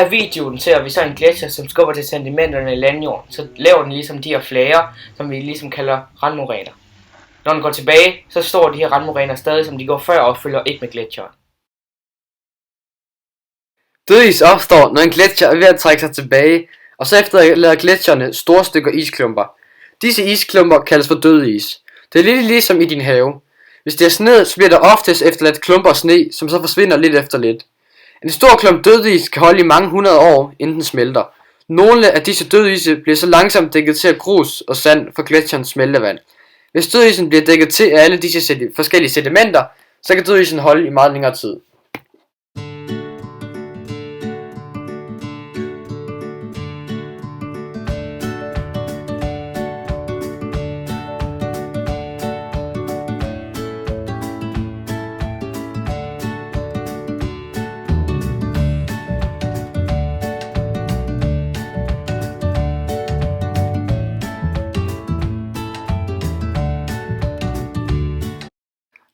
her videoen ser vi så en gletsjer, som skubber til sedimenterne i landjorden. Så laver den ligesom de her flager, som vi ligesom kalder randmoræner. Når den går tilbage, så står de her randmoræner stadig som de går før og følger ikke med gletsjeren. Dødis opstår, når en gletsjer er ved at trække sig tilbage, og så efterlader gletsjerne store stykker isklumper. Disse isklumper kaldes for dødis. Det er lidt ligesom i din have. Hvis det er sne, så bliver der oftest efterladt klumper af sne, som så forsvinder lidt efter lidt. En stor klump dødis kan holde i mange hundrede år, inden den smelter. Nogle af disse dødise bliver så langsomt dækket til af grus og sand fra gletsjerens smeltevand. Hvis dødisen bliver dækket til af alle disse forskellige sedimenter, så kan dødisen holde i meget længere tid.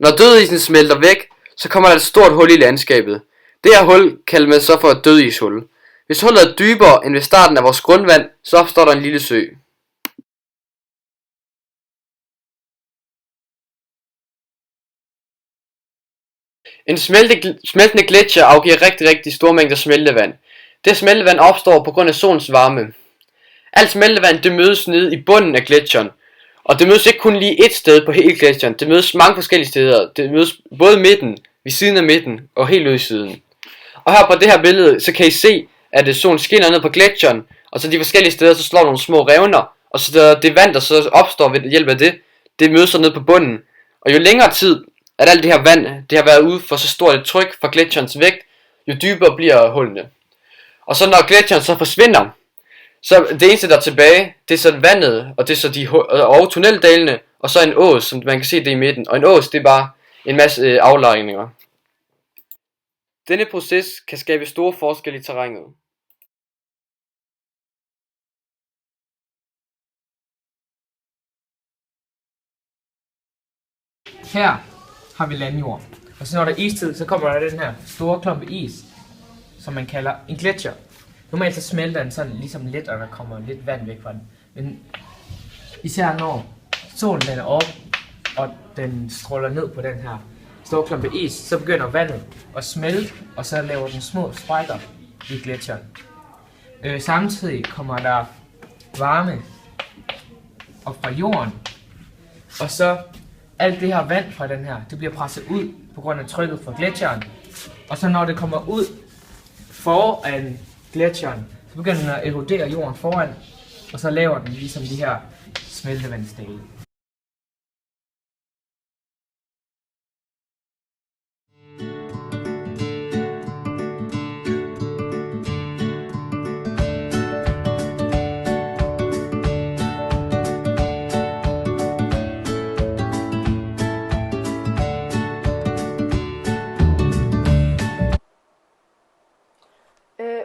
Når dødisen smelter væk, så kommer der et stort hul i landskabet. Det her hul kalder man så for et dødishul. Hvis hullet er dybere end ved starten af vores grundvand, så opstår der en lille sø. En smeltende gletsjer afgiver rigtig store mængder smeltevand. Det smeltevand opstår på grund af solens varme. Alt smeltevand det mødes nede i bunden af gletsjeren. Og det mødes ikke kun lige et sted på hele gletsjeren, det mødes mange forskellige steder. Det mødes både midten, ved siden af midten og helt ude i siden. Og her på det her billede, så kan I se, at solen skinner ned på gletsjeren, og så de forskellige steder, så slår nogle små revner, og så det vand, der så opstår ved hjælp af det mødes så ned på bunden. Og jo længere tid, at alt det her vand, det har været ude for så stort et tryk fra gletsjerens vægt, jo dybere bliver hullene. Og så når gletsjeren så forsvinder, så det eneste der er tilbage, det er så vandet, og det er så og tunneldalene, og så en ås, som man kan se det i midten. Og en ås, det er bare en masse aflejringer. Denne proces kan skabe store forskelle i terrænet. Her har vi landjord. Og så når der er istid, så kommer der den her store klumpe is, som man kalder en gletsjer. Normalt så smelter den sådan ligesom lidt, og der kommer lidt vand væk fra den. Men især når solen den er oppe, og den stråler ned på den her store klumpe is, så begynder vandet at smelte, og så laver den små sprækker i gletsjeren. Samtidig kommer der varme op fra jorden, og så alt det her vand fra den her, det bliver presset ud på grund af trykket fra gletsjeren. Og så når det kommer ud foran gletsjeren, så begynder den at erodere jorden foran, og så laver den ligesom de her smeltevandsdale.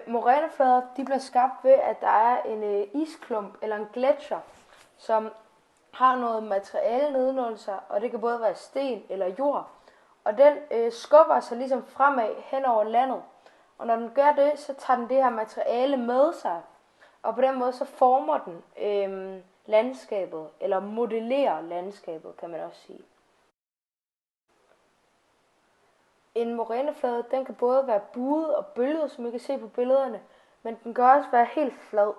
Moræneflader de bliver skabt ved, at der er en isklump eller en gletsjer, som har noget materiale nedenunder sig, og det kan både være sten eller jord. Og den skubber sig ligesom fremad hen over landet. Og når den gør det, så tager den det her materiale med sig. Og på den måde så former den landskabet, eller modellerer landskabet, kan man også sige. En moræneflade, den kan både være buet og bølget, som I kan se på billederne, men den kan også være helt flad.